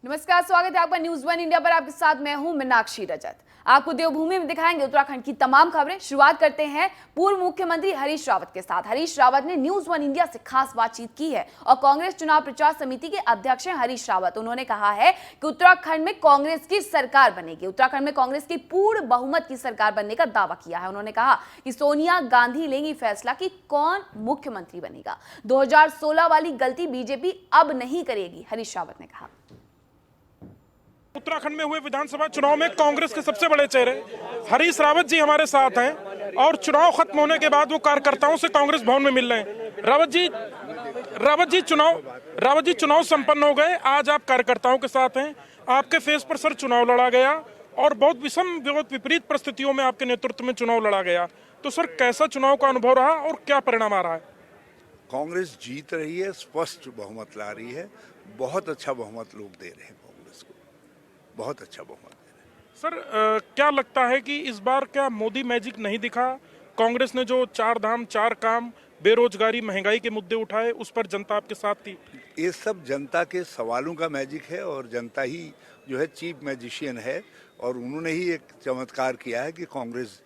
नमस्कार, स्वागत है आपका न्यूज वन इंडिया पर। आपके साथ मैं हूं मीनाक्षी रजत। आपको देवभूमि में दिखाएंगे उत्तराखंड की तमाम खबरें। शुरुआत करते हैं पूर्व मुख्यमंत्री हरीश रावत के साथ। हरीश रावत ने न्यूज वन इंडिया से खास बातचीत की है और कांग्रेस चुनाव प्रचार समिति के अध्यक्ष हैं हरीश रावत। उन्होंने कहा है कि उत्तराखंड में कांग्रेस की सरकार बनेगी। उत्तराखंड में कांग्रेस की पूर्ण बहुमत की सरकार बनने का दावा किया है। उन्होंने कहा कि सोनिया गांधी लेंगी फैसला कि कौन मुख्यमंत्री बनेगा। 2016 वाली गलती बीजेपी अब नहीं करेगी, हरीश रावत ने कहा। उत्तराखंड में हुए विधानसभा चुनाव में कांग्रेस के सबसे बड़े चेहरे हरीश रावत जी हमारे साथ हैं और चुनाव खत्म होने के बाद वो कार्यकर्ताओं से कांग्रेस भवन में मिल रहे हैं। रावत जी चुनाव संपन्न हो गए। आज आप कार्यकर्ताओं के साथ हैं। आपके फेस पर सर चुनाव लड़ा गया और बहुत विपरीत परिस्थितियों में आपके नेतृत्व में चुनाव लड़ा गया। तो सर, कैसा चुनाव का अनुभव रहा और क्या परिणाम आ रहा है? कांग्रेस जीत रही है, स्पष्ट बहुमत ला रही है। बहुत अच्छा बहुमत लोग दे रहे हैं कांग्रेस को, बहुत अच्छा बहुमत दे रहे हैं। सर, क्या लगता है कि इस बार क्या मोदी मैजिक नहीं दिखा? कांग्रेस ने जो 4 धाम 4 काम, बेरोजगारी, महंगाई के मुद्दे उठाए, उस पर जनता आपके साथ थी। ये सब जनता के सवालों का मैजिक है और जनता ही जो है चीफ मैजिशियन है और उन्होंने ही एक चमत्कार किया है कि कांग्रेस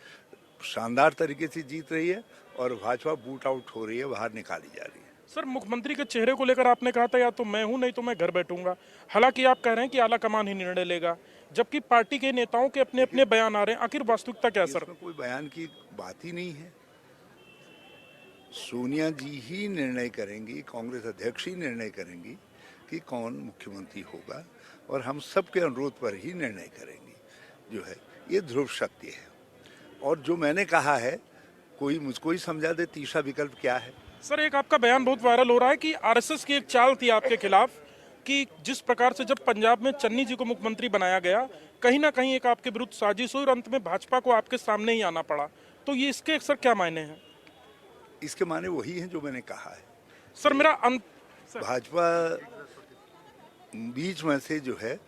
शानदार तरीके से जीत रही है और भाजपा बूट आउट हो रही है, बाहर निकाली जा रही है। सर, मुख्यमंत्री के चेहरे को लेकर आपने कहा था या तो मैं हूं नहीं तो मैं घर बैठूंगा। हालांकि आप कह रहे हैं कि आला कमान ही निर्णय लेगा, जबकि पार्टी के नेताओं के अपने अपने बयान आ रहे हैं। आखिर वास्तविकता क्या है सर? इसमें कोई बयान की बात ही नहीं है। सोनिया जी ही निर्णय करेंगी, कांग्रेस अध्यक्ष ही निर्णय करेंगी कि कौन मुख्यमंत्री होगा और हम सबके अनुरोध पर ही निर्णय करेंगी। जो है ये ध्रुव शक्ति है और जो मैंने कहा है कोई मुझको ही समझा दे तीसरा विकल्प क्या है। सर, एक आपका बयान बहुत वायरल हो रहा है कि आरएसएस की एक चाल थी आपके खिलाफ कि जिस प्रकार से जब पंजाब में चन्नी जी को मुख्यमंत्री बनाया गया, कहीं ना कहीं एक आपके विरुद्ध साजिश हुई और अंत में भाजपा को आपके सामने ही आना पड़ा। तो ये इसके अक्सर क्या मायने हैं? इसके माने वही हैं जो मैंने कहा है। सर, मेरा भाजपा बीच में से जो है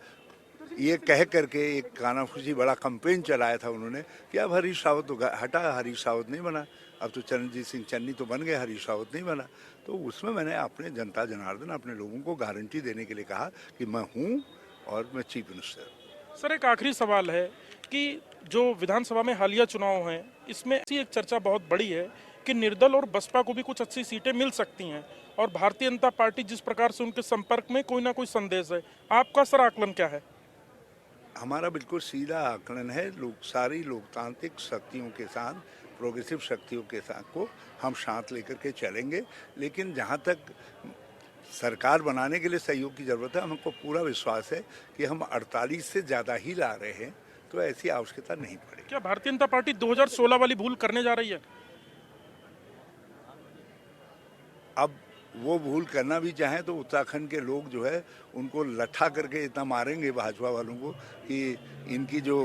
ये कह करके एक कानाफूसी बड़ा कैंपेन चलाया था उन्होंने कि अब हरीश रावत तो हटा, हरीश रावत नहीं बना, अब तो चरणजीत सिंह चन्नी तो बन गए, हरीश रावत नहीं बना। तो उसमें मैंने अपने जनता जनार्दन अपने लोगों को गारंटी देने के लिए कहा कि मैं हूं और मैं चीफ मिनिस्टर हूं। सर, एक आखिरी सवाल है कि जो विधानसभा में हालिया चुनाव हैं, इसमें ऐसी एक चर्चा बहुत बड़ी है कि निर्दल और बसपा को भी कुछ अच्छी सीटें मिल सकती हैं और भारतीय जनता पार्टी जिस प्रकार से उनके संपर्क में कोई ना कोई संदेश है। आपका सर आकलन क्या है? हमारा बिल्कुल सीधा आकलन है। सारी लोकतांत्रिक शक्तियों के साथ, प्रोग्रेसिव शक्तियों के साथ को हम साथ लेकर के चलेंगे। लेकिन जहाँ तक सरकार बनाने के लिए सहयोग की जरूरत है, हमको पूरा विश्वास है कि हम 48 से ज़्यादा ही ला रहे हैं, तो ऐसी आवश्यकता नहीं पड़ेगी। क्या भारतीय जनता पार्टी 2016 वाली भूल करने जा रही है? अब वो भूल करना भी चाहें तो उत्तराखंड के लोग जो है उनको लठा करके इतना मारेंगे भाजपा वालों को कि इनकी जो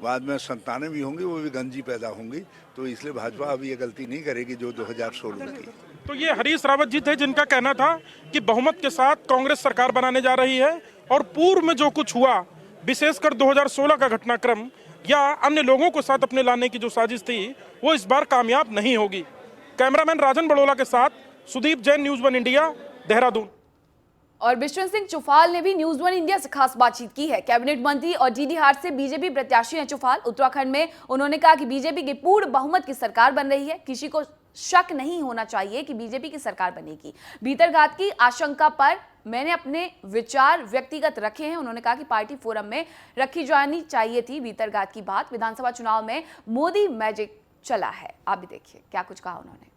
बाद में संतानें भी होंगी वो भी गंजी पैदा होंगी। तो इसलिए भाजपा अब ये गलती नहीं करेगी जो 2016 में की। तो ये हरीश रावत जी थे जिनका कहना था कि बहुमत के साथ कांग्रेस सरकार बनाने जा रही है और पूर्व में जो कुछ हुआ, विशेषकर 2016 का घटनाक्रम या अन्य लोगों को साथ अपने लाने की जो साजिश थी, वो इस बार कामयाब नहीं होगी। कैमरामैन राजन बड़ोला के साथ Sudeep Jain, news one India, Dehradun. और बिशन सिंह चुफाल ने भी न्यूज वन इंडिया से खास बातचीत की है। कैबिनेट मंत्री और डीडी हाट से बीजेपी प्रत्याशी हैं चुफाल। उत्तराखंड में उन्होंने कहा कि बीजेपी की पूर्ण बहुमत की सरकार बन रही है। किसी को शक नहीं होना चाहिए कि बीजेपी की सरकार बनेगी। भीतरघात की आशंका पर मैंने अपने विचार व्यक्तिगत रखे हैं। उन्होंने कहा कि पार्टी फोरम में रखी जानी चाहिए थी भीतरघात की बात। विधानसभा चुनाव में मोदी मैजिक चला है। आप भी देखिए क्या कुछ कहा उन्होंने।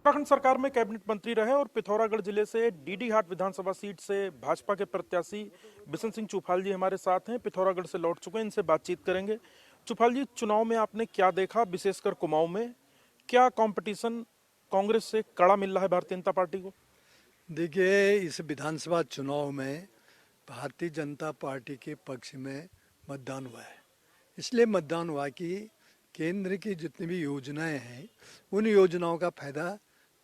उत्तराखंड सरकार में कैबिनेट मंत्री रहे और पिथौरागढ़ जिले से डीडी हाट विधानसभा सीट से भाजपा के प्रत्याशी बिशन सिंह चुफाल जी हमारे साथ हैं। पिथौरागढ़ से लौट चुके हैं, इनसे बातचीत करेंगे। चुफाल जी, चुनाव में आपने क्या देखा, विशेषकर कुमाऊं में? क्या कंपटीशन कांग्रेस से कड़ा मिल रहा है भारतीय जनता पार्टी को? देखिए, इस विधानसभा चुनाव में भारतीय जनता पार्टी के पक्ष में मतदान हुआ है। इसलिए मतदान हुआ कि केंद्र की जितनी भी योजनाएं हैं उन योजनाओं का फायदा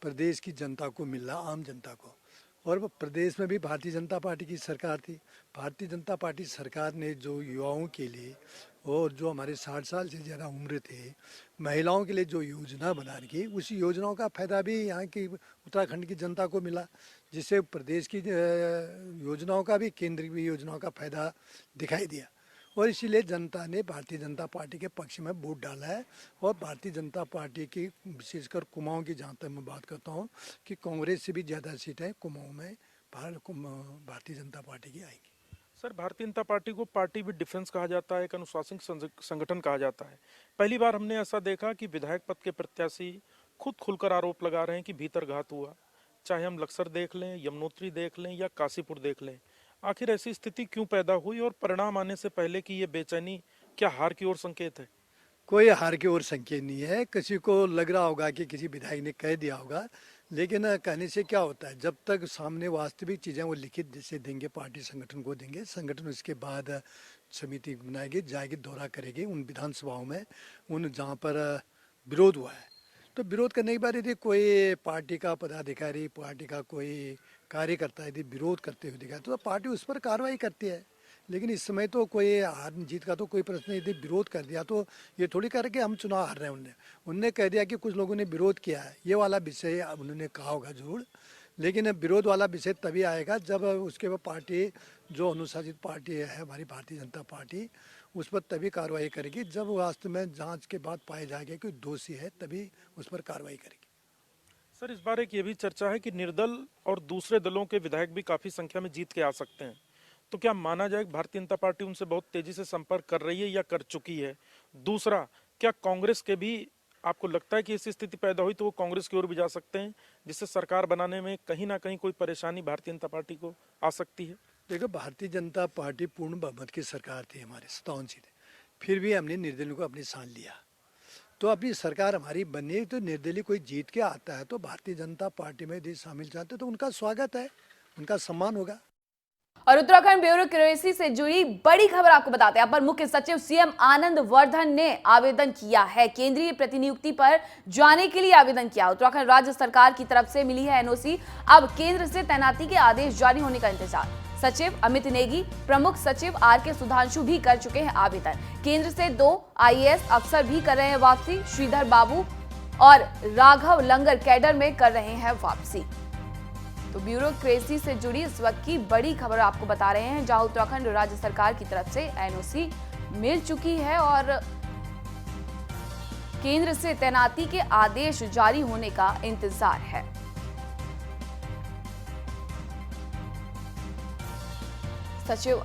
प्रदेश की जनता को मिल रहा, आम जनता को। और प्रदेश में भी भारतीय जनता पार्टी की सरकार थी। भारतीय जनता पार्टी सरकार ने जो युवाओं के लिए और जो हमारे 60 साल से ज़्यादा उम्र थे महिलाओं के लिए जो योजना बना रखी, उस योजनाओं का फायदा भी यहाँ की उत्तराखंड की जनता को मिला। जिससे प्रदेश की योजनाओं का भी, केंद्र की योजनाओं का फायदा दिखाई दिया और इसीलिए जनता ने भारतीय जनता पार्टी के पक्ष में वोट डाला है। और भारतीय जनता पार्टी की, विशेषकर कुमाऊं की जहाँ तक मैं बात करता हूँ, कि कांग्रेस से भी ज़्यादा सीटें कुमाऊं में भारतीय जनता पार्टी की आएगी। सर, भारतीय जनता पार्टी को पार्टी विद डिफरेंस कहा जाता है, एक अनुशासनिक संगठन कहा जाता है। पहली बार हमने ऐसा देखा कि विधायक पद के प्रत्याशी खुद खुलकर आरोप लगा रहे हैं कि भीतर घात हुआ। चाहे हम लक्सर देख लें, यमुनोत्री देख लें या काशीपुर देख लें, आखिर ऐसी स्थिति क्यों पैदा हुई और परिणाम आने से पहले की ये बेचैनी क्या हार की ओर संकेत है? कोई हार की ओर संकेत नहीं है। किसी को लग रहा होगा कि किसी विधायक ने कह दिया होगा, लेकिन कहने से क्या होता है, जब तक सामने वास्तविक चीज़ें वो लिखित जैसे देंगे, पार्टी संगठन को देंगे, संगठन उसके बाद समिति बनाएगी, जाएगी, दौरा करेगी उन विधानसभाओं में, उन जहाँ पर विरोध हुआ है। तो विरोध करने के बाद यदि कोई पार्टी का पदाधिकारी, पार्टी का कोई कार्यकर्ता यदि विरोध करते हुए दिखा तो पार्टी उस पर कार्रवाई करती है। लेकिन इस समय तो कोई हार जीत का तो कोई प्रश्न, यदि विरोध कर दिया तो ये थोड़ी कर के हम चुनाव हार रहे हैं। उनने कह दिया कि कुछ लोगों ने विरोध किया है, ये वाला विषय उन्होंने कहा होगा जरूर, लेकिन विरोध वाला विषय तभी आएगा जब उसके बाद पार्टी, जो अनुशासित पार्टी है हमारी भारतीय जनता पार्टी, उस पर तभी कार्रवाई करेगी जब वास्तव में जांच के बाद पाया जाएगा कि दोषी है, तभी उस पर कार्रवाई करेगी। सर, इस बार एक ये भी चर्चा है कि निर्दल और दूसरे दलों के विधायक भी काफी संख्या में जीत के आ सकते हैं, तो क्या माना जाए भारतीय जनता पार्टी उनसे बहुत तेजी से संपर्क कर रही है या कर चुकी है? दूसरा, क्या कांग्रेस के भी आपको लगता है कि ऐसी स्थिति पैदा हुई तो वो कांग्रेस की ओर भी जा सकते हैं, जिससे सरकार बनाने में कहीं ना कहीं कोई परेशानी भारतीय जनता पार्टी को आ सकती है? देखो, भारतीय जनता पार्टी पूर्ण बहुमत की सरकार थी हमारे 57 सीटें, फिर भी हमने निर्दलीय को अपने साथ लिया। तो अपनी सरकार हमारी बनी, तो निर्दलीय कोई जीत के आता है तो भारतीय जनता पार्टी में यदि शामिल चाहते तो उनका स्वागत है, उनका सम्मान होगा। और उत्तराखंड ब्यूरोक्रेसी से जुड़ी बड़ी खबर आपको बताते हैं। अपर मुख्य सचिव सीएम आनंद वर्धन ने आवेदन किया है, केंद्रीय प्रतिनियुक्ति पर जाने के लिए आवेदन किया। उत्तराखंड राज्य सरकार की तरफ से मिली है एनओसी, अब केंद्र से तैनाती के आदेश जारी होने का इंतजार। सचिव अमित नेगी, प्रमुख सचिव आर.के. सुधांशु भी कर चुके हैं आवेदन। केंद्र से 2 आईएएस अफसर भी कर रहे हैं वापसी। श्रीधर बाबू और राघव लंगर कैडर में कर रहे हैं वापसी। तो ब्यूरोक्रेसी से जुड़ी इस वक्त की बड़ी खबर आपको बता रहे हैं, जहां उत्तराखंड राज्य सरकार की तरफ से एनओसी मिल चुकी है और केंद्र से तैनाती के आदेश जारी होने का इंतजार है। सचिव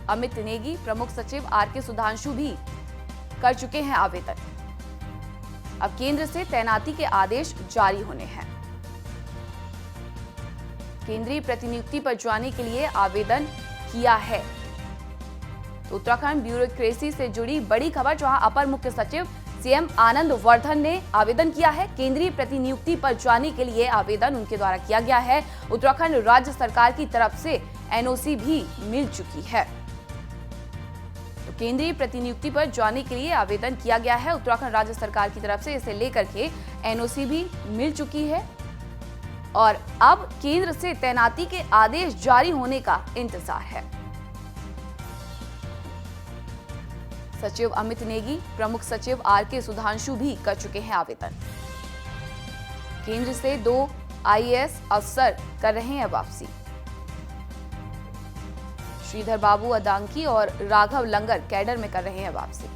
अमित नेगी, प्रमुख सचिव आर.के. सुधांशु भी कर चुके हैं आवेदन। अब केंद्र से तैनाती के आदेश जारी होने हैं। केंद्रीय प्रतिनियुक्ति पर जाने के लिए आवेदन किया है। तो उत्तराखंड ब्यूरोक्रेसी से जुड़ी बड़ी खबर, जहां अपर मुख्य सचिव सीएम आनंद वर्धन ने आवेदन किया है। केंद्रीय प्रतिनियुक्ति पर जाने के लिए आवेदन उनके द्वारा किया गया है। उत्तराखंड राज्य सरकार की तरफ से एनओसी भी मिल चुकी है। तो केंद्रीय प्रतिनियुक्ति पर जाने के लिए आवेदन किया गया है उत्तराखंड राज्य सरकार की तरफ से। इसे लेकर के एनओसी भी मिल चुकी है और अब केंद्र से तैनाती के आदेश जारी होने का इंतजार है। सचिव अमित नेगी, प्रमुख सचिव आर.के. सुधांशु भी कर चुके हैं आवेदन। केंद्र से 2 आईएएस अफसर कर रहे हैं वापसी। श्रीधर बाबू अदांकी और राघव लंगर कैडर में कर रहे हैं वापसी।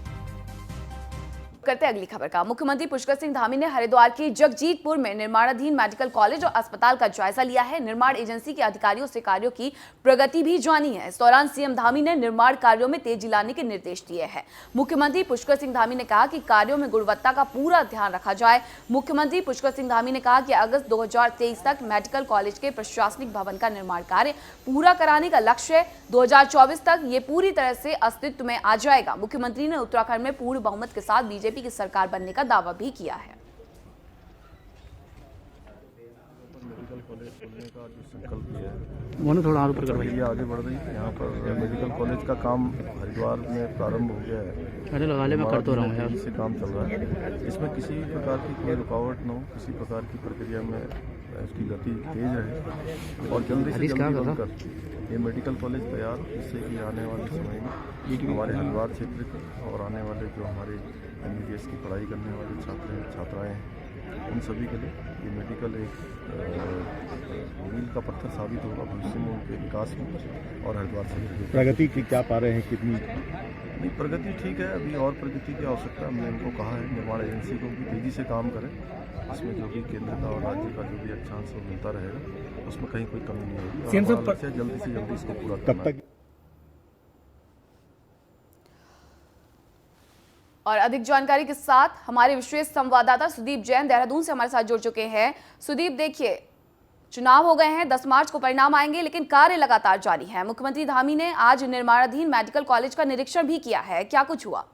करते अगली खबर का। मुख्यमंत्री पुष्कर सिंह धामी ने हरिद्वार के जगजीतपुर में निर्माणाधीन मेडिकल कॉलेज और अस्पताल का जायजा लिया है। निर्माण एजेंसी के अधिकारियों से कार्यों की प्रगति भी जानी है। इस दौरान सीएम धामी ने निर्माण कार्यों में तेजी लाने के निर्देश दिए हैं। मुख्यमंत्री पुष्कर सिंह धामी ने कहा कि कार्यों में गुणवत्ता का पूरा ध्यान रखा जाए। मुख्यमंत्री पुष्कर सिंह धामी ने कहा कि अगस्त 2023 तक मेडिकल कॉलेज के प्रशासनिक भवन का निर्माण कार्य पूरा कराने का लक्ष्य है। 2024 तक ये पूरी तरह से अस्तित्व में आ जाएगा। मुख्यमंत्री ने उत्तराखंड में पूर्ण बहुमत के साथ बीजेपी की सरकार बनने का दावा भी किया है। मेडिकल कॉलेज खोलने का जो संकल्प लिया है, थोड़ा ऊपर करवाइए, आगे बढ़ रही है। यहाँ पर मेडिकल कॉलेज का काम हरिद्वार में प्रारंभ हो गया है। अरे लगा ले, मैं कर तो रहा हूँ यार। से काम चल रहा है, इसमें किसी प्रकार की कोई रुकावट न हो, किसी प्रकार की प्रक्रिया में उसकी गति तेज रहे और जल्दी से जल्दी बनकर ये मेडिकल कॉलेज तैयार, जिससे कि आने वाले समय में हमारे हरिद्वार क्षेत्र और आने वाले जो हमारे MBBS की पढ़ाई करने वाले छात्र छात्राएँ हैं उन सभी के लिए ये मेडिकल एक मील का पत्थर साबित होगा भविष्य में उनके विकास में और हरिद्वार से प्रगति की क्या पा रहे हैं कितनी? नहीं, प्रगति ठीक है, अभी और प्रगति की आवश्यकता। हमने उनको कहा है निर्माण एजेंसी को कि तेज़ी से काम करें, इसमें जो भी केंद्र का और राज्य का जो भी अक्षांश वो मिलता रहेगा, उसमें कहीं कोई कमी नहीं होगी। हमारा लक्ष्य है जल्दी से जल्दी इसको पूरा करना। कब तक? और अधिक जानकारी के साथ हमारे विशेष संवाददाता सुदीप जैन देहरादून से हमारे साथ जुड़ चुके हैं। सुदीप, देखिए चुनाव हो गए हैं, 10 मार्च को परिणाम आएंगे, लेकिन कार्य लगातार जारी है। मुख्यमंत्री धामी ने आज निर्माणाधीन मेडिकल कॉलेज का निरीक्षण भी किया है, क्या कुछ हुआ?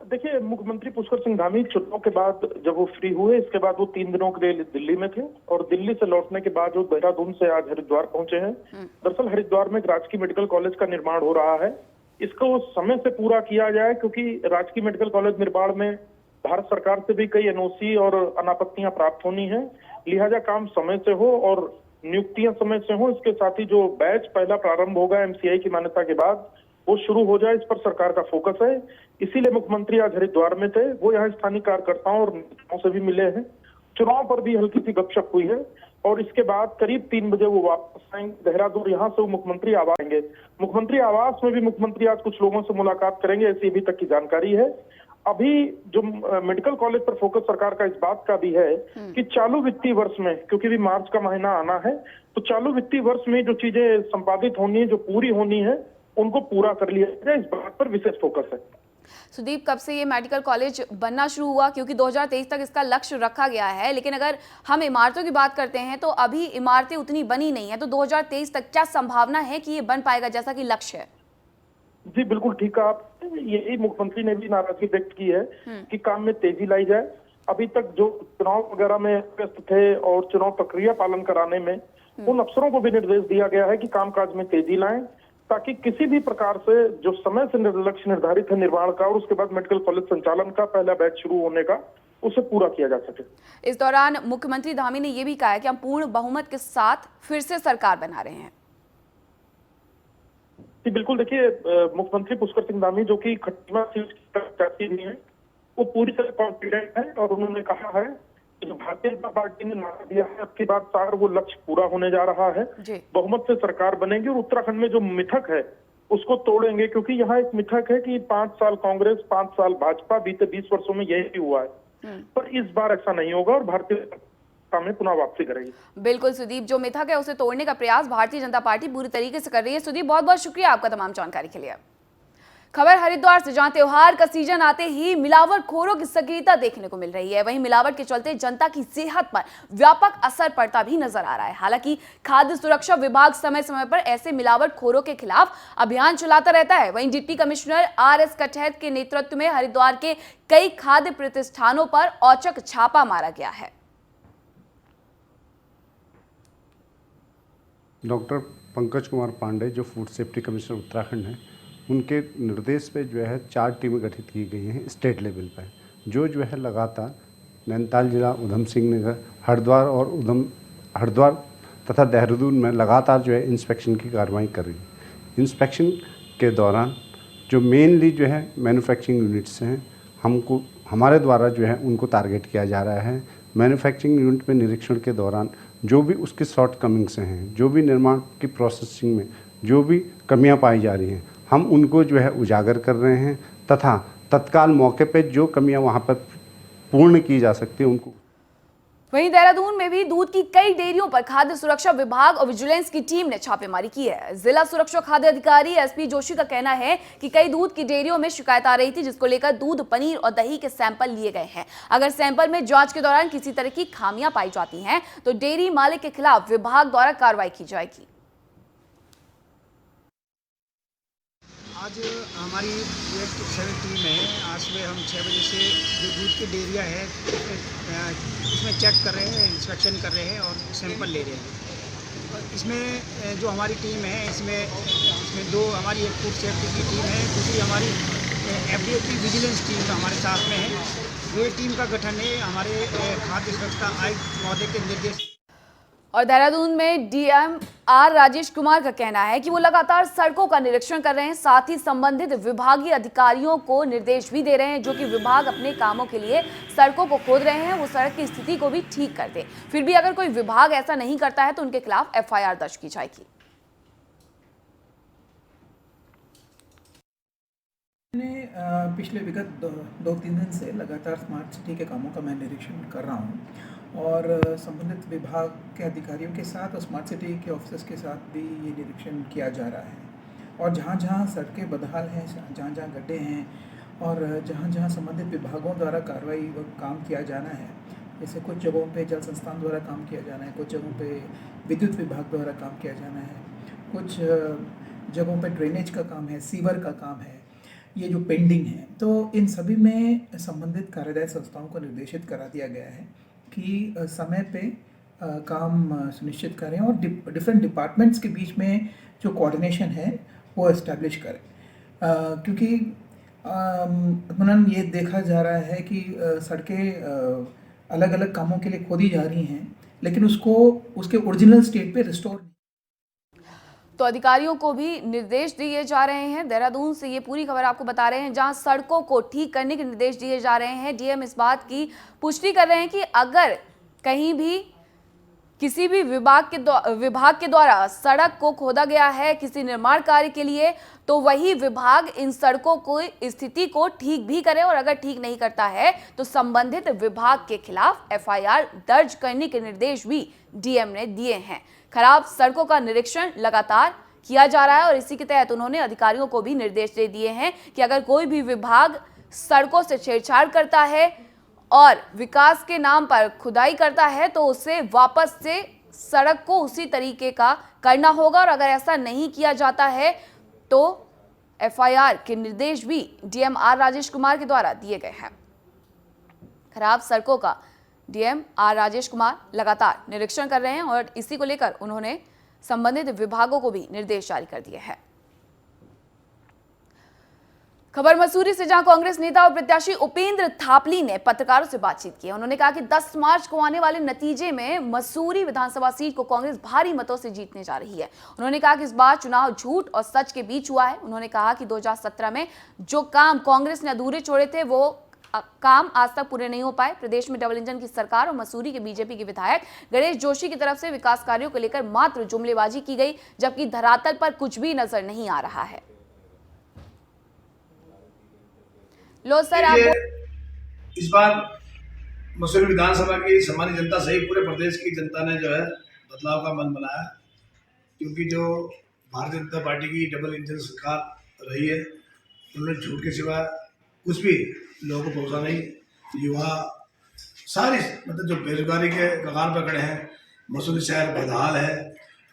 देखिए, मुख्यमंत्री पुष्कर सिंह धामी चुनाव के बाद जब वो फ्री हुए, इसके बाद वो 3 दिनों के लिए दिल्ली में थे और दिल्ली से लौटने के बाद वो देहरादून से आज हरिद्वार पहुंचे हैं। दरअसल हरिद्वार में एक राजकीय मेडिकल कॉलेज का निर्माण हो रहा है, इसको समय से पूरा किया जाए क्योंकि राजकीय मेडिकल कॉलेज निर्माण में भारत सरकार से भी कई एनओसी और अनापत्तियां प्राप्त होनी है, लिहाजा काम समय से हो और नियुक्तियां समय से हो। इसके साथ ही जो बैच पहला प्रारंभ होगा एमसीआई की मान्यता के बाद वो शुरू हो जाए, इस पर सरकार का फोकस है। इसीलिए मुख्यमंत्री आज हरिद्वार में थे, वो यहाँ स्थानीय कार्यकर्ताओं और नेताओं से भी मिले हैं, चुनाव पर भी हल्की सी गपशप हुई है और इसके बाद करीब 3 बजे वो वापस आएंगे देहरादून। यहाँ से वो मुख्यमंत्री आवास आएंगे। मुख्यमंत्री आवास में भी मुख्यमंत्री आज कुछ लोगों से मुलाकात करेंगे, ऐसी अभी तक की जानकारी है। अभी जो मेडिकल कॉलेज पर फोकस सरकार का इस बात का भी है कि चालू वित्तीय वर्ष में, क्योंकि भी मार्च का महीना आना है, तो चालू वित्तीय वर्ष में जो चीजें संपादित होनी है, जो पूरी होनी है, उनको पूरा कर लिया जाए, इस बात पर विशेष फोकस है। सुदीप, कब से ये मेडिकल कॉलेज बनना शुरू हुआ? क्योंकि 2023 तक इसका लक्ष्य रखा गया है, लेकिन अगर हम इमारतों की बात करते हैं तो अभी इमारतें उतनी बनी नहीं है, तो 2023 तक क्या संभावना है कि ये बन पाएगा जैसा कि लक्ष्य है? जी बिल्कुल ठीक कहा आपने, यही मुख्यमंत्री ने भी नाराजगी व्यक्त की है कि काम में तेजी लाई जाए। अभी तक जो चुनाव वगैरह में व्यस्त थे और चुनाव प्रक्रिया पालन कराने में, उन अफसरों को भी निर्देश दिया गया है कि कामकाज में तेजी लाएं, ताकि किसी भी प्रकार से जो समय से लक्ष्य निर्धारित है निर्माण का और उसके बाद मेडिकल कॉलेज संचालन का पहला बैच शुरू होने का, उसे पूरा किया जा सके। इस दौरान मुख्यमंत्री धामी ने यह भी कहा है कि हम पूर्ण बहुमत के साथ फिर से सरकार बना रहे हैं। जी बिल्कुल, देखिए मुख्यमंत्री पुष्कर सिंह धामी जो कि खट्टीमा सीट की प्रत्याशी भी हैं, वो पूरी तरह कॉन्फिडेंट है और उन्होंने कहा है कि जो भारतीय जनता पार्टी ने नारा दिया है, अब की बात सार वो लक्ष्य पूरा होने जा रहा है। बहुमत से सरकार बनेगी और उत्तराखंड में जो मिथक है उसको तोड़ेंगे, क्योंकि यहाँ एक मिथक है कि 5 साल कांग्रेस 5 साल भाजपा, बीते 20 वर्षों में यही हुआ है, पर इस बार ऐसा नहीं होगा और भारतीय में पुनः वापसी करेगी। बिल्कुल सुदीप, जो मिथक है उसे तोड़ने का प्रयास भारतीय जनता पार्टी पूरी तरीके से कर रही है। सुदीप, बहुत बहुत शुक्रिया आपका तमाम जानकारी के लिए। खबर हरिद्वार से, जहां त्योहार का सीजन आते ही मिलावटखोरों की सक्रियता देखने को मिल रही है, वहीं मिलावट के चलते जनता की सेहत पर व्यापक असर पड़ता भी नजर आ रहा है। हालांकि खाद्य सुरक्षा विभाग समय समय पर ऐसे मिलावटखोरों के खिलाफ अभियान चलाता रहता है। वहीं डिप्टी कमिश्नर RS कठैत के नेतृत्व में हरिद्वार के कई खाद्य प्रतिष्ठानों पर औचक छापा मारा गया है। डॉक्टर पंकज कुमार पांडे जो फूड सेफ्टी कमिश्नर उत्तराखंड हैं, उनके निर्देश पे जो है 4 टीमें गठित की गई हैं स्टेट लेवल पर, जो है लगातार नैनीताल जिला, उधम सिंह नगर, हरिद्वार तथा देहरादून में लगातार जो है इंस्पेक्शन की कार्रवाई कर रही है। इंस्पेक्शन के दौरान जो मेनली जो है मैन्युफैक्चरिंग यूनिट्स हैं, हमारे द्वारा जो है उनको टारगेट किया जा रहा है। मैन्युफैक्चरिंग यूनिट में निरीक्षण के दौरान जो भी उसके शॉर्ट कमिंग्स हैं, जो भी निर्माण की प्रोसेसिंग में जो भी कमियां पाई जा रही हैं, हम उनको जो है उजागर कर रहे हैं तथा तत्काल मौके पे जो कमियां वहां पर पूर्ण की जा सकती है उनको। वहीं देहरादून में भी दूध की कई डेयरियों पर खाद्य सुरक्षा विभाग और विजिलेंस की टीम ने छापेमारी की है। जिला सुरक्षा खाद्य अधिकारी SP जोशी का कहना है कि कई दूध की डेयरियों में शिकायत आ रही थी, जिसको लेकर दूध, पनीर और दही के सैंपल लिए गए हैं। अगर सैंपल में जांच के दौरान किसी तरह की खामियां पाई जाती हैं तो डेयरी मालिक के खिलाफ विभाग द्वारा कार्रवाई की जाएगी। आज हमारी जो एक टीम है, आज सुबह हम 6 बजे से जो दूध की डेयरियाँ है उसमें चेक कर रहे हैं, इंस्पेक्शन कर रहे हैं और सैंपल ले रहे हैं। और इसमें जो हमारी टीम है, इसमें 2 हमारी एक फूड सेफ्टी की टीम है, दूसरी हमारी FDA की विजिलेंस टीम हमारे साथ में है। जो ये टीम का गठन है हमारे खाद्य सुरक्षा आयुक्त महोदय के निर्देश। और देहरादून में डीएम आर राजेश कुमार का कहना है कि वो लगातार सड़कों का निरीक्षण कर रहे हैं, साथ ही संबंधित विभागीय अधिकारियों को निर्देश भी दे रहे हैं जो कि विभाग अपने कामों के लिए सड़कों को खोद रहे हैं वो सड़क की स्थिति को भी ठीक कर दे। फिर भी अगर कोई विभाग ऐसा नहीं करता है तो उनके खिलाफ एफआईआर दर्ज की जाएगी। मैंने पिछले विगत दो तीन दिन से लगातार स्मार्ट सिटी के कामों का मैं निरीक्षण कर रहा हूं और संबंधित विभाग के अधिकारियों के साथ और स्मार्ट सिटी के ऑफिसर्स के साथ भी ये निरीक्षण किया जा रहा है। और जहां जहां सड़कें बदहाल हैं, जहां जहां गड्ढे हैं और जहां जहां संबंधित विभागों द्वारा कार्रवाई व काम किया जाना है, जैसे कुछ जगहों पे जल संस्थान द्वारा काम किया जाना है, कुछ जगहों पे विद्युत विभाग द्वारा काम किया जाना है, कुछ जगहों पे ड्रेनेज का काम है, सीवर का काम है, ये जो पेंडिंग है, तो इन सभी में संबंधित कार्यदायी संस्थाओं को निर्देशित करा दिया गया है कि समय पे काम सुनिश्चित करें और डिफरेंट डिपार्टमेंट्स के बीच में जो कोऑर्डिनेशन है वो एस्टैब्लिश करें। क्योंकि ये देखा जा रहा है कि सड़कें अलग अलग कामों के लिए खोदी जा रही हैं लेकिन उसको उसके ओरिजिनल स्टेट पे रिस्टोर। तो अधिकारियों को भी निर्देश दिए जा रहे हैं। देहरादून से ये पूरी खबर आपको बता रहे हैं जहां सड़कों को ठीक करने के निर्देश दिए जा रहे हैं। डीएम इस बात की पुष्टि कर रहे हैं कि अगर कहीं भी किसी भी विभाग के द्वारा सड़क को खोदा गया है किसी निर्माण कार्य के लिए तो वही विभाग इन सड़कों को स्थिति को ठीक भी करे और अगर ठीक नहीं करता है तो संबंधित विभाग के खिलाफ एफआईआर दर्ज करने के निर्देश भी डीएम ने दिए हैं। खराब सड़कों का निरीक्षण लगातार किया जा रहा है और इसी के तहत उन्होंने अधिकारियों को भी निर्देश दे दिए हैं कि अगर कोई भी विभाग सड़कों से छेड़छाड़ करता है और विकास के नाम पर खुदाई करता है तो उसे वापस से सड़क को उसी तरीके का करना होगा और अगर ऐसा नहीं किया जाता है तो एफआईआर के निर्देश भी डीएम आर राजेश कुमार के द्वारा दिए गए हैं। खराब सड़कों का डीएम आर राजेश कुमार लगातार निरीक्षण कर रहे हैं और इसी को लेकर उन्होंने संबंधित विभागों को भी निर्देश जारी कर दिए हैं। खबर मसूरी से जहां कांग्रेस नेता और प्रत्याशी उपेंद्र थापली ने पत्रकारों से बातचीत की। उन्होंने कहा कि 10 मार्च को आने वाले नतीजे में मसूरी विधानसभा सीट को कांग्रेस भारी मतों से जीतने जा रही है। उन्होंने कहा कि इस बार चुनाव झूठ और सच के बीच हुआ है। उन्होंने कहा कि 2017 में जो काम कांग्रेस ने अधूरे छोड़े थे वो काम आज तक पूरे नहीं हो पाए। प्रदेश में डबल इंजन की सरकार और मसूरी के बीजेपी के विधायक गणेश जोशी की तरफ से विकास कार्यों को लेकर मात्र जुमलेबाजी की गई जबकि धरातल पर कुछ भी नजर नहीं आ रहा है। लो सर, आप इस बार मसूरी विधानसभा की सामान्य जनता सहित पूरे प्रदेश की जनता ने जो है बदलाव का मन बनाया क्योंकि जो भारतीय जनता पार्टी की डबल इंजन सरकार रही है उन्होंने झूठ के सिवा कुछ भी लोगों को पहुंचा नहीं। युवा सारी मतलब जो बेरोजगारी के कगार पर खड़े हैं, मसूरी शहर बदहाल है।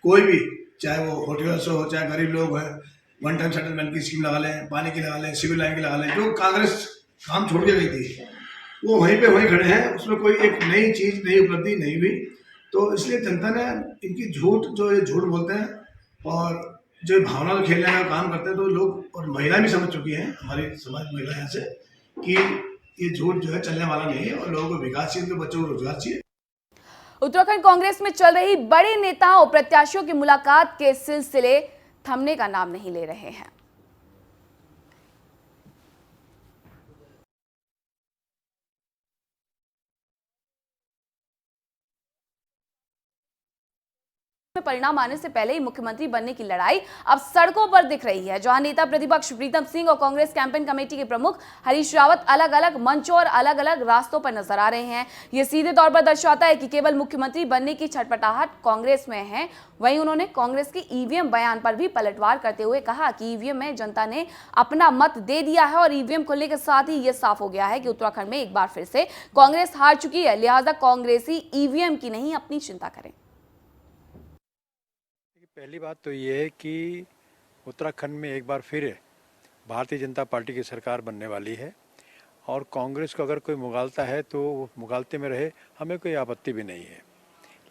कोई भी चाहे वो होटल्स हो चाहे गरीब लोग हैं, वन टाइम सेटलमेंट की स्कीम लगा लें, पानी की लगा लें, सिविल लाइन की लगा लें, जो कांग्रेस काम छोड़ के गई थी वो वहीं पे वहीं खड़े हैं। उसमें कोई एक नई चीज़ नई उपलब्धि नहीं हुई। तो इसलिए जनता ने इनकी झूठ जो ये झूठ बोलते हैं और जो भावना को खेलने का काम करते हैं तो लोग और महिला भी समझ चुकी हैं, हमारी समाज महिला यहाँ से, कि ये झूठ जो है चलने वाला नहीं है और लोगों को विकास चाहिए, बच्चों को रोजगार चाहिए। उत्तराखंड कांग्रेस में चल रही बड़े नेताओं और प्रत्याशियों की मुलाकात के सिलसिले थमने का नाम नहीं ले रहे हैं। परिणाम आने से पहले ही मुख्यमंत्री बनने की लड़ाई अब सड़कों पर दिख रही है, जहां नेता प्रतिपक्ष प्रीतम सिंह और कांग्रेस कैंपेन कमेटी के प्रमुख हरीश रावत अलग अलग मंचों और अलग अलग रास्तों पर नजर आ रहे हैं। यह सीधे तौर पर दर्शाता है कि केवल मुख्यमंत्री बनने की छटपटाहट कांग्रेस में है। वहीं उन्होंने कांग्रेस के ईवीएम बयान पर भी पलटवार करते हुए कहा कि ईवीएम में जनता ने अपना मत दे दिया है और ईवीएम खुलने के साथ ही यह साफ हो गया है कि उत्तराखंड में एक बार फिर से कांग्रेस हार चुकी है, लिहाजा कांग्रेसी ईवीएम की नहीं अपनी चिंता करें। पहली बात तो ये है कि उत्तराखंड में एक बार फिर भारतीय जनता पार्टी की सरकार बनने वाली है और कांग्रेस को अगर कोई मुगालता है तो वो मुगालते में रहे, हमें कोई आपत्ति भी नहीं है।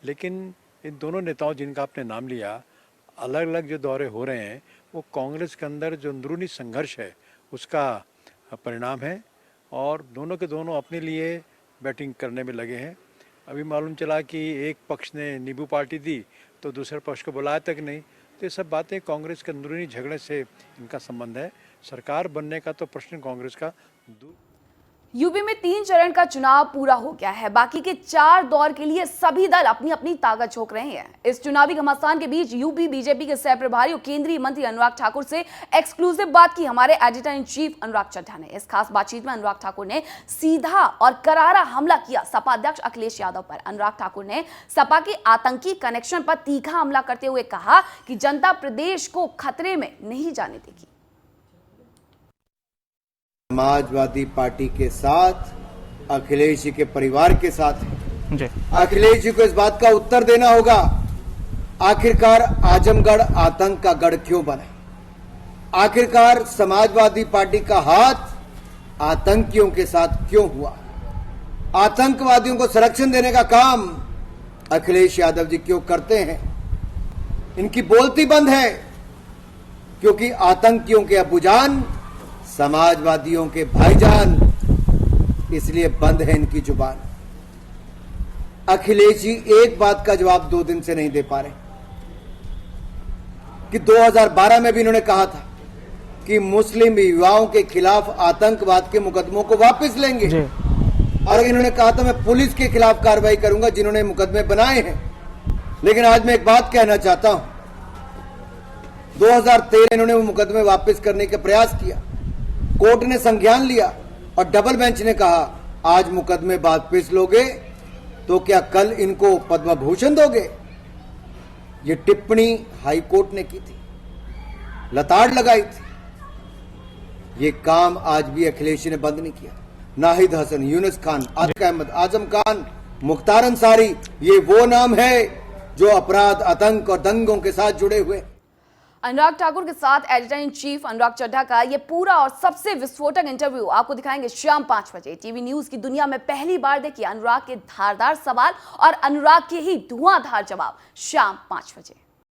लेकिन इन दोनों नेताओं जिनका आपने नाम लिया, अलग अलग जो दौरे हो रहे हैं वो कांग्रेस के अंदर जो अंदरूनी संघर्ष है उसका परिणाम है और दोनों के दोनों अपने लिए बैटिंग करने में लगे हैं। अभी मालूम चला कि एक पक्ष ने नींबू पार्टी दी तो दूसरे पक्ष को बुलाया तक नहीं। तो ये सब बातें कांग्रेस के अंदरूनी झगड़े से इनका संबंध है। सरकार बनने का तो प्रश्न कांग्रेस का दूर। यूपी में 3 चरण का चुनाव पूरा हो गया है। बाकी के 4 दौर के लिए सभी दल अपनी अपनी ताकत झोंक रहे हैं। इस चुनावी घमासान के बीच यूपी बीजेपी के सह प्रभारी और केंद्रीय मंत्री अनुराग ठाकुर से एक्सक्लूसिव बात की हमारे एडिटर इन चीफ अनुराग चड्ढा ने। इस खास बातचीत में अनुराग ठाकुर ने सीधा और करारा हमला किया सपा अध्यक्ष अखिलेश यादव पर। अनुराग ठाकुर ने सपा के आतंकी कनेक्शन पर तीखा हमला करते हुए कहा कि जनता प्रदेश को खतरे में नहीं जाने देगी। समाजवादी पार्टी के साथ अखिलेश जी के परिवार के साथ है। अखिलेश जी को इस बात का उत्तर देना होगा, आखिरकार आजमगढ़ आतंक का गढ़ क्यों बना? आखिरकार समाजवादी पार्टी का हाथ आतंकियों के साथ क्यों हुआ? आतंकवादियों को संरक्षण देने का काम अखिलेश यादव जी क्यों करते हैं? इनकी बोलती बंद है क्योंकि आतंकियों के अबूजान समाजवादियों के भाईजान, इसलिए बंद है इनकी जुबान। अखिलेश जी एक बात का जवाब 2 दिन से नहीं दे पा रहे कि 2012 में भी इन्होंने कहा था कि मुस्लिम युवाओं के खिलाफ आतंकवाद के मुकदमों को वापस लेंगे और इन्होंने कहा था मैं पुलिस के खिलाफ कार्रवाई करूंगा जिन्होंने मुकदमे बनाए हैं। लेकिन आज मैं एक बात कहना चाहता हूं, 2013 इन्होंने वो मुकदमे वापस करने का प्रयास किया, कोर्ट ने संज्ञान लिया और डबल बेंच ने कहा आज मुकदमे वापस लोगे तो क्या कल इनको पद्म भूषण दोगे? ये टिप्पणी हाई कोर्ट ने की थी, लताड़ लगाई थी। ये काम आज भी अखिलेश ने बंद नहीं किया। नाहिद हसन, यूनुस खान, आतिक अहमद, आजम खान, मुख्तार अंसारी, ये वो नाम है जो अपराध, आतंक और दंगों के साथ जुड़े हुए। अनुराग ठाकुर के साथ एडिटर इन चीफ अनुराग चड्ढा का ये पूरा और सबसे विस्फोटक इंटरव्यू आपको दिखाएंगे शाम 5 बजे। टीवी न्यूज की दुनिया में पहली बार देखिए अनुराग के धारदार सवाल और अनुराग के ही धुआंधार जवाब शाम 5 बजे।